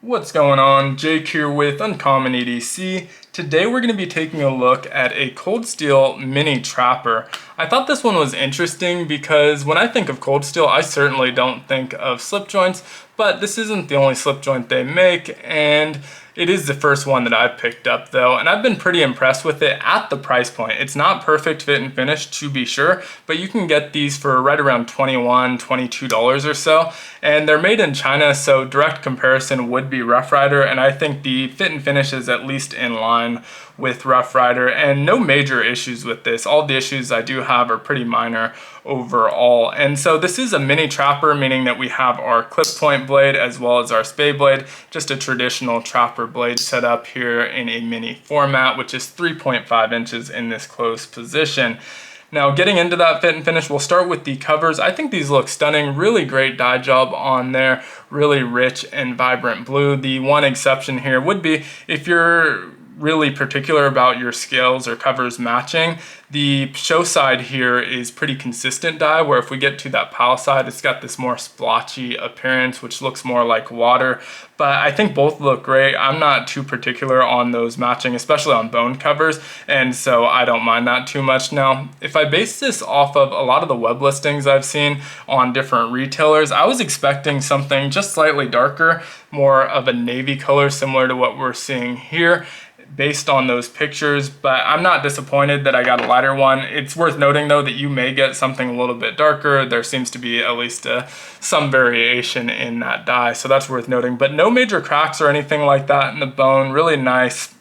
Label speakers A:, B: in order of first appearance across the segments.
A: What's going on? Jake here with Uncommon EDC. Today we're going to be taking a look at a Cold Steel Mini Trapper. I thought this one was interesting because when I think of Cold Steel, I certainly don't think of slip joints, but this isn't the only slip joint they make, and it is the first one that I've picked up though, and I've been pretty impressed with it at the price point. It's not perfect fit and finish to be sure, but you can get these for right around $21, $22 or so, and they're made in China, so direct comparison would be Rough Rider, and I think the fit and finish is at least in line with Rough Rider, and no major issues with this. All the issues I do have are pretty minor overall. And so this is a mini trapper, meaning that we have our clip point blade as well as our spay blade, just a traditional trapper blade set up here in a mini format, which is 3.5 inches in this closed position. Now, getting into that fit and finish, we'll start with the covers. I think these look stunning, really great dye job on there, really rich and vibrant blue. The one exception here would be if you're really particular about your scales or covers matching, the show side here is pretty consistent dye, where if we get to that pal side, it's got this more splotchy appearance, which looks more like water. But I think both look great. I'm not too particular on those matching, especially on bone covers, and so I don't mind that too much. Now, if I base this off of a lot of the web listings I've seen on different retailers, I was expecting something just slightly darker, more of a navy color, similar to what we're seeing here, based on those pictures, but I'm not disappointed that I got a lighter one. It's worth noting though that you may get something a little bit darker. There seems to be at least some variation in that dye, so that's worth noting, but no major cracks or anything like that in the bone. Really nice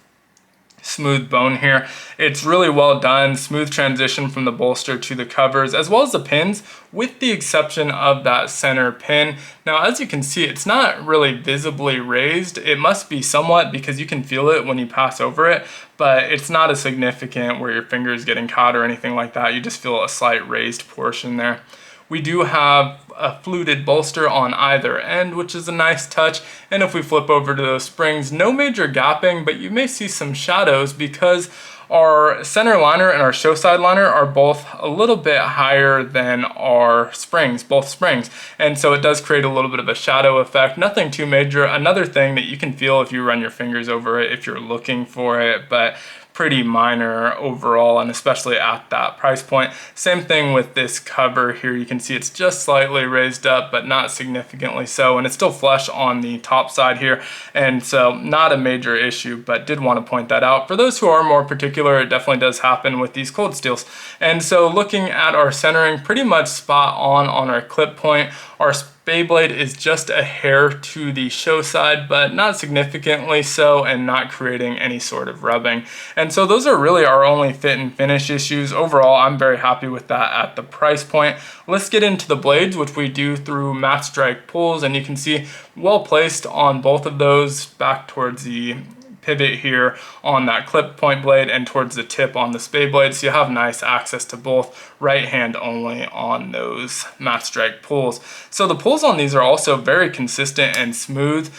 A: smooth bone here. It's really well done, smooth transition from the bolster to the covers as well as the pins, with the exception of that center pin. Now, as you can see, it's not really visibly raised. It must be somewhat because you can feel it when you pass over it, but it's not as significant where your finger is getting caught or anything like that. You just feel a slight raised portion there. We do have a fluted bolster on either end, which is a nice touch. And if we flip over to those springs, no major gapping, but you may see some shadows because our center liner and our show side liner are both a little bit higher than our springs, both springs. And so it does create a little bit of a shadow effect. Nothing too major. Another thing that you can feel if you run your fingers over it if you're looking for it, but pretty minor overall, and especially at that price point. Same thing with this cover here. You can see it's just slightly raised up, but not significantly so, and it's still flush on the top side here, and so not a major issue, but did want to point that out. For those who are more particular, it definitely does happen with these Cold Steels. And so looking at our centering, pretty much spot on our clip point. Our spay blade is just a hair to the show side, but not significantly so, and not creating any sort of rubbing. And so those are really our only fit and finish issues. Overall, I'm very happy with that at the price point. Let's get into the blades, which we do through matte strike pulls, and you can see well placed on both of those, back towards the pivot here on that clip point blade and towards the tip on the spay blade, so you have nice access to both, right hand only on those matte strike pulls. So the pulls on these are also very consistent and smooth.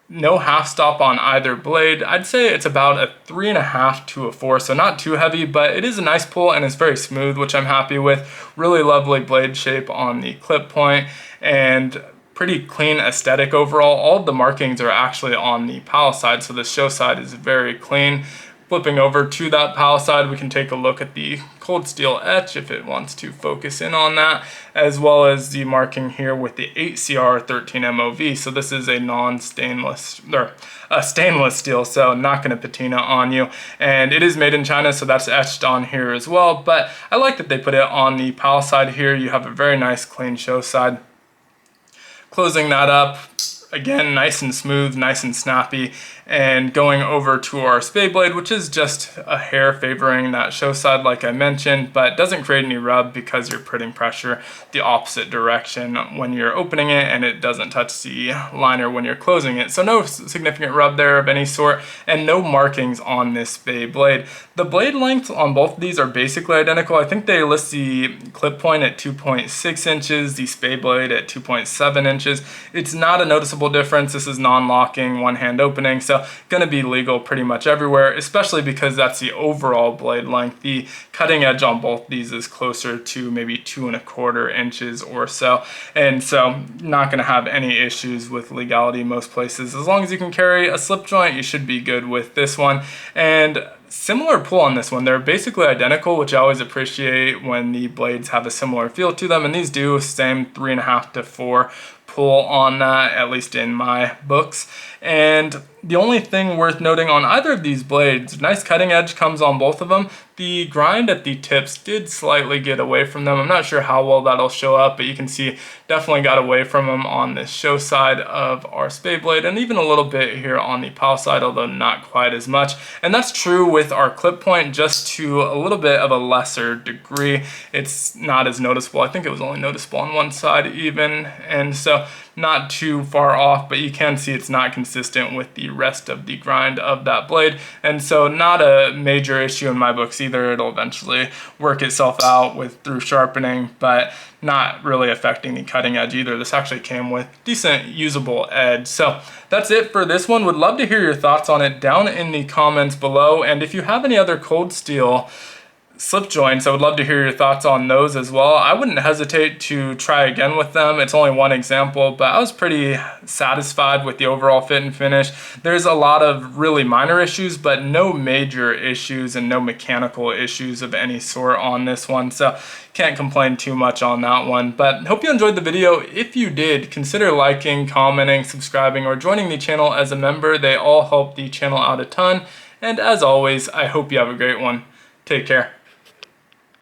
A: No half stop on either blade. I'd say it's about a 3.5 to a 4, so not too heavy, but it is a nice pull and it's very smooth, which I'm happy with. Really lovely blade shape on the clip point and pretty clean aesthetic overall. All of the markings are actually on the pal side, so the show side is very clean. Flipping over to that pal side, we can take a look at the Cold Steel etch if it wants to focus in on that, as well as the marking here with the 8CR13 MOV. So this is a non-stainless, or a stainless steel, so not going to patina on you. And it is made in China, so that's etched on here as well. But I like that they put it on the pal side here. You have a very nice clean show side. Closing that up, again, nice and smooth, nice and snappy, and going over to our spay blade, which is just a hair favoring that show side like I mentioned, but doesn't create any rub because you're putting pressure the opposite direction when you're opening it, and it doesn't touch the liner when you're closing it. So no significant rub there of any sort, and no markings on this spay blade. The blade lengths on both of these are basically identical. I think they list the clip point at 2.6 inches, the spay blade at 2.7 inches. It's not a noticeable noticeable difference. This is non-locking, one-hand opening, so gonna be legal pretty much everywhere, especially because that's the overall blade length. The cutting edge on both these is closer to maybe 2¼ inches or so, and so not gonna have any issues with legality most places. As long as you can carry a slip joint, you should be good with this one. And similar pull on this one. They're basically identical, which I always appreciate when the blades have a similar feel to them, and these do same 3.5 to 4 pull on that, at least in my books. And the only thing worth noting on either of these blades, nice cutting edge comes on both of them. The grind at the tips did slightly get away from them. I'm not sure how well that'll show up, but you can see definitely got away from them on the show side of our spade blade, and even a little bit here on the pal side, although not quite as much. And that's true with our clip point, just to a little bit of a lesser degree. It's not as noticeable. I think it was only noticeable on one side even, and so not too far off, but you can see it's not consistent with the rest of the grind of that blade, and so not a major issue in my books either. It'll eventually work itself out through sharpening, but not really affecting the cutting edge either. This actually came with decent usable edge. So that's it for this one. Would love to hear your thoughts on it down in the comments below, and if you have any other Cold Steel slip joints, I would love to hear your thoughts on those as well. I wouldn't hesitate to try again with them. It's only one example, but I was pretty satisfied with the overall fit and finish. There's a lot of really minor issues, but no major issues and no mechanical issues of any sort on this one, so can't complain too much on that one. But hope you enjoyed the video. If you did, consider liking, commenting, subscribing, or joining the channel as a member. They all help the channel out a ton. And as always, I hope you have a great one. Take care.